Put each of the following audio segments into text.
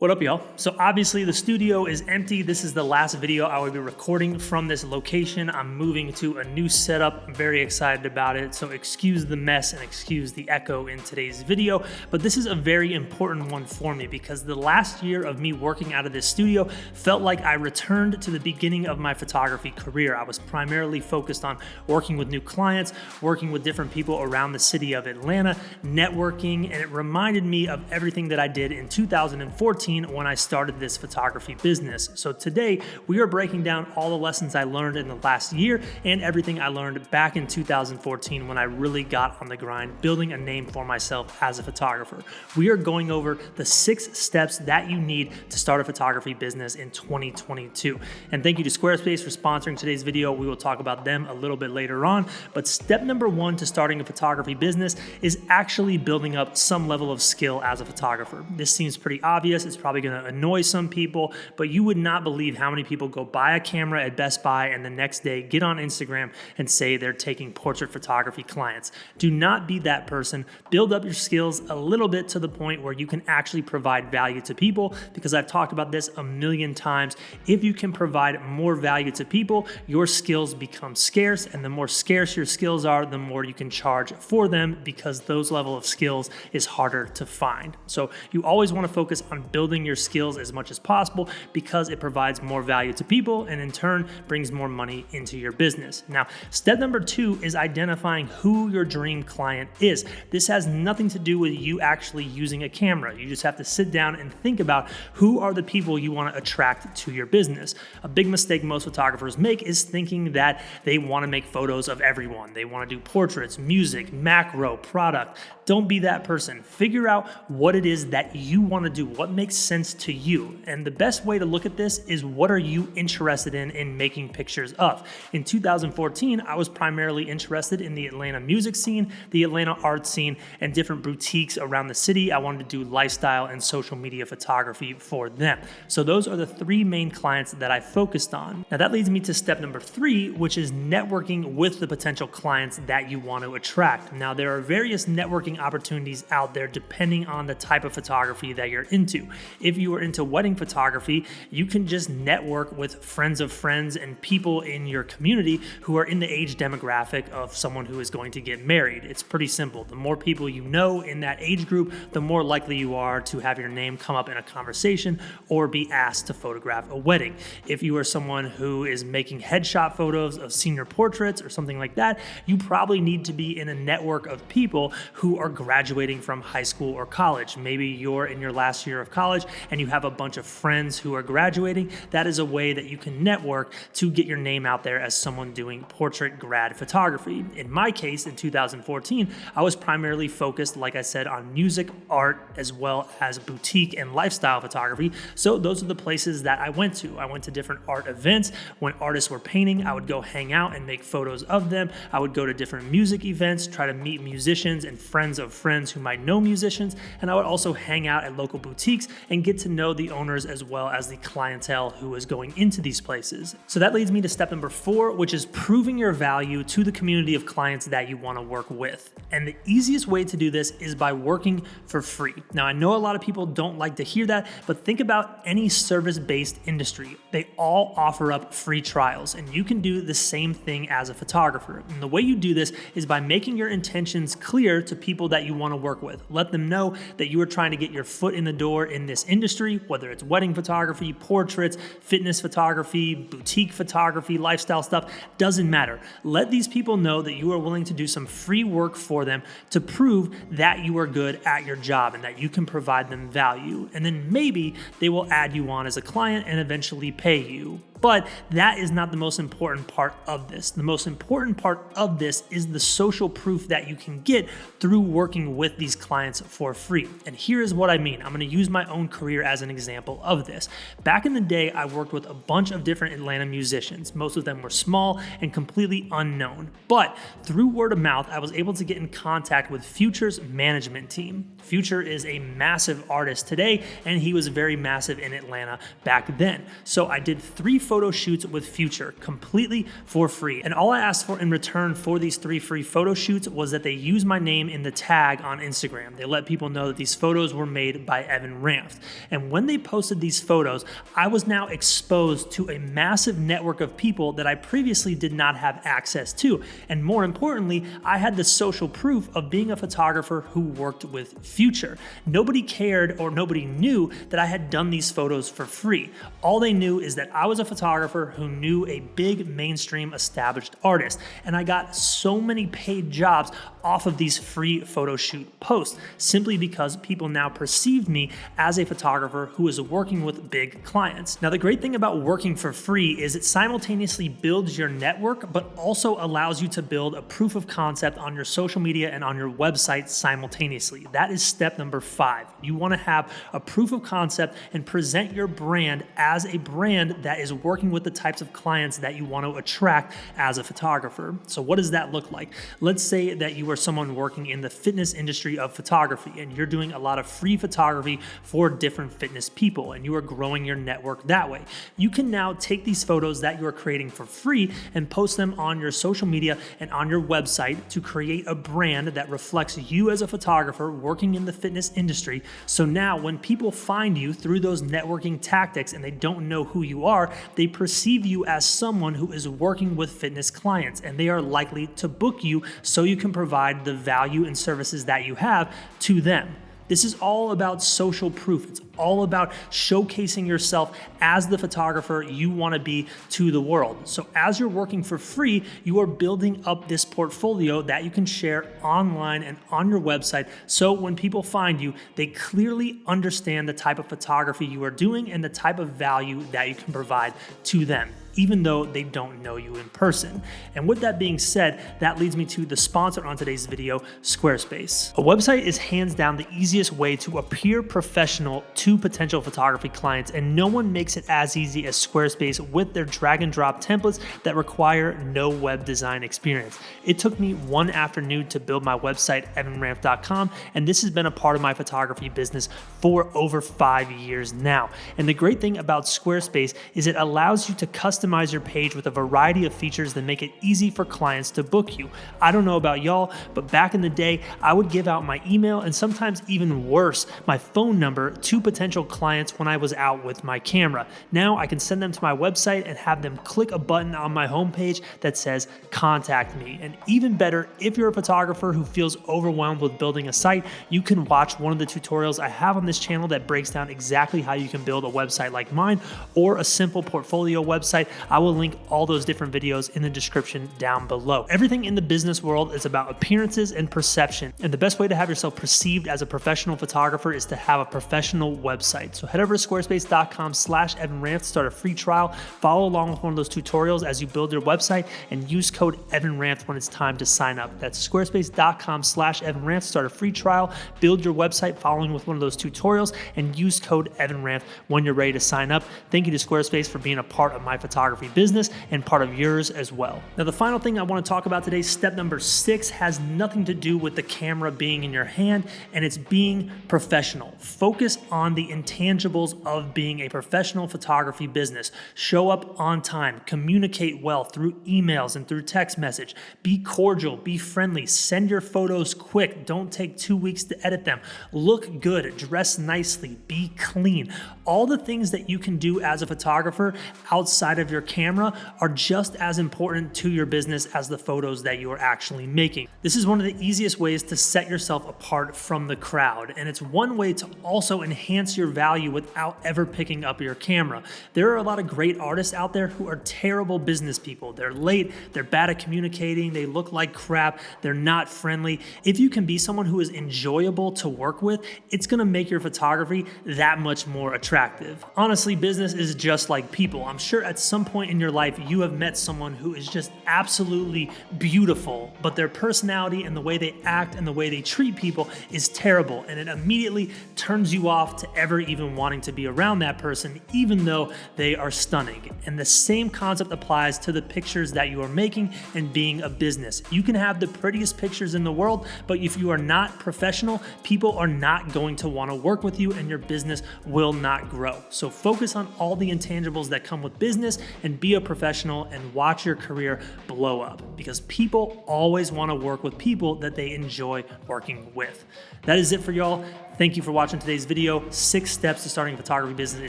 What up, y'all? So obviously the studio is empty. This is the last video I will be recording from this location. I'm moving to a new setup. I'm very excited about it. So excuse the mess and excuse the echo in today's video. But this is a very important one for me because the last year of me working out of this studio felt like I returned to the beginning of my photography career. I was primarily focused on working with new clients, working with different people around the city of Atlanta, networking, and it reminded me of everything that I did in 2014 when I started this photography business. So today we are breaking down all the lessons I learned in the last year and everything I learned back in 2014 when I really got on the grind, building a name for myself as a photographer. We are going over the 6 steps that you need to start a photography business in 2022. And thank you to Squarespace for sponsoring today's video. We will talk about them a little bit later on. But step number 1 to starting a photography business is actually building up some level of skill as a photographer. This seems pretty obvious. It's probably going to annoy some people, but you would not believe how many people go buy a camera at Best Buy and the next day get on Instagram and say they're taking portrait photography clients. Do not be that person. Build up your skills a little bit to the point where you can actually provide value to people, because I've talked about this a million times. If you can provide more value to people, your skills become scarce, and the more scarce your skills are, the more you can charge for them, because those level of skills is harder to find. So you always want to focus on building your skills as much as possible because it provides more value to people and in turn brings more money into your business. Now, step number 2 is identifying who your dream client is. This has nothing to do with you actually using a camera. You just have to sit down and think about who are the people you want to attract to your business. A big mistake most photographers make is thinking that they want to make photos of everyone. They want to do portraits, music, macro, product. Don't be that person. Figure out what it is that you want to do, what makes sense to you. And the best way to look at this is, what are you interested in making pictures of? In 2014, I was primarily interested in the Atlanta music scene, the Atlanta art scene, and different boutiques around the city. I wanted to do lifestyle and social media photography for them. So those are the 3 main clients that I focused on. Now that leads me to step number 3, which is networking with the potential clients that you want to attract. Now there are various networking opportunities out there depending on the type of photography that you're into. If you are into wedding photography, you can just network with friends of friends and people in your community who are in the age demographic of someone who is going to get married. It's pretty simple. The more people you know in that age group, the more likely you are to have your name come up in a conversation or be asked to photograph a wedding. If you are someone who is making headshot photos of senior portraits or something like that, you probably need to be in a network of people who are graduating from high school or college. Maybe you're in your last year of college and you have a bunch of friends who are graduating. That is a way that you can network to get your name out there as someone doing portrait grad photography. In my case, in 2014, I was primarily focused, like I said, on music, art, as well as boutique and lifestyle photography. So those are the places that I went to. I went to different art events. When artists were painting, I would go hang out and make photos of them. I would go to different music events, try to meet musicians and friends of friends who might know musicians. And I would also hang out at local boutiques and get to know the owners as well as the clientele who is going into these places. So that leads me to step number 4, which is proving your value to the community of clients that you want to work with. And the easiest way to do this is by working for free. Now, I know a lot of people don't like to hear that, but think about any service-based industry. They all offer up free trials, and you can do the same thing as a photographer. And the way you do this is by making your intentions clear to people that you want to work with. Let them know that you are trying to get your foot in the door in this industry, whether it's wedding photography, portraits, fitness photography, boutique photography, lifestyle stuff, doesn't matter. Let these people know that you are willing to do some free work for them to prove that you are good at your job and that you can provide them value. And then maybe they will add you on as a client and eventually pay you. But that is not the most important part of this. The most important part of this is the social proof that you can get through working with these clients for free. And here is what I mean. I'm going to use my own career as an example of this. Back in the day, I worked with a bunch of different Atlanta musicians. Most of them were small and completely unknown. But through word of mouth, I was able to get in contact with Future's management team. Future is a massive artist today, and he was very massive in Atlanta back then. So I did 3 photo shoots with Future completely for free. And all I asked for in return for these 3 free photo shoots was that they use my name in the tag on Instagram. They let people know that these photos were made by Evan Ramft. And when they posted these photos, I was now exposed to a massive network of people that I previously did not have access to. And more importantly, I had the social proof of being a photographer who worked with Future. Nobody cared or nobody knew that I had done these photos for free. All they knew is that I was a photographer who knew a big mainstream established artist. And I got so many paid jobs off of these free photo shoot posts simply because people now perceived me as a photographer who is working with big clients. Now, the great thing about working for free is it simultaneously builds your network, but also allows you to build a proof of concept on your social media and on your website simultaneously. That is step number 5. You want to have a proof of concept and present your brand as a brand that is working with the types of clients that you want to attract as a photographer. So what does that look like? Let's say that you are someone working in the fitness industry of photography and you're doing a lot of free photography for different fitness people and you are growing your network that way. You can now take these photos that you are creating for free and post them on your social media and on your website to create a brand that reflects you as a photographer working in the fitness industry. So now when people find you through those networking tactics and they don't know who you are, they perceive you as someone who is working with fitness clients and they are likely to book you so you can provide the value and services that you have to them. This is all about social proof. It's all about showcasing yourself as the photographer you want to be to the world. So as you're working for free, you are building up this portfolio that you can share online and on your website. So when people find you, they clearly understand the type of photography you are doing and the type of value that you can provide to them, even though they don't know you in person. And with that being said, that leads me to the sponsor on today's video, Squarespace. A website is hands down the easiest way to appear professional to potential photography clients, and no one makes it as easy as Squarespace with their drag and drop templates that require no web design experience. It took me one afternoon to build my website, evanramft.com, and this has been a part of my photography business for over 5 years now. And the great thing about Squarespace is it allows you to customize your page with a variety of features that make it easy for clients to book you. I don't know about y'all, but back in the day, I would give out my email and sometimes even worse, my phone number to potential clients when I was out with my camera. Now I can send them to my website and have them click a button on my homepage that says contact me. And even better, if you're a photographer who feels overwhelmed with building a site, you can watch one of the tutorials I have on this channel that breaks down exactly how you can build a website like mine or a simple portfolio website. I will link all those different videos in the description down below. Everything in the business world is about appearances and perception, and the best way to have yourself perceived as a professional photographer is to have a professional website. So head over to squarespace.com/EvanRamft to start a free trial. Follow along with one of those tutorials as you build your website and use code EvanRamft when it's time to sign up. That's squarespace.com/EvanRamft to start a free trial. Build your website following with one of those tutorials and use code EvanRamft when you're ready to sign up. Thank you to Squarespace for being a part of my photography business and part of yours as well. Now, the final thing I want to talk about today, step number 6, has nothing to do with the camera being in your hand, and it's being professional. Focus on the intangibles of being a professional photography business. Show up on time, communicate well through emails and through text message. Be cordial, be friendly, send your photos quick. Don't take 2 weeks to edit them. Look good, dress nicely, be clean. All the things that you can do as a photographer outside of your camera are just as important to your business as the photos that you are actually making. This is one of the easiest ways to set yourself apart from the crowd, and it's one way to also enhance your value without ever picking up your camera. There are a lot of great artists out there who are terrible business people. They're late, they're bad at communicating, they look like crap, they're not friendly. If you can be someone who is enjoyable to work with, it's gonna make your photography that much more attractive. Honestly, business is just like people. I'm sure at some point in your life you have met someone who is just absolutely beautiful, but their personality and the way they act and the way they treat people is terrible, and it immediately turns you off to ever even wanting to be around that person, even though they are stunning. And the same concept applies to the pictures that you are making and being a business. You can have the prettiest pictures in the world, but if you are not professional, people are not going to want to work with you and your business will not grow. So focus on all the intangibles that come with business and be a professional and watch your career blow up, because people always want to work with people that they enjoy working with. That is it for y'all. Thank you for watching today's video, 6 steps to starting a photography business in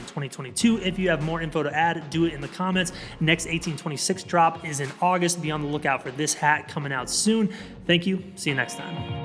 2022. If you have more info to add, do it in the comments. Next 1826 drop is in August. Be on the lookout for this hat coming out soon. Thank you. See you next time.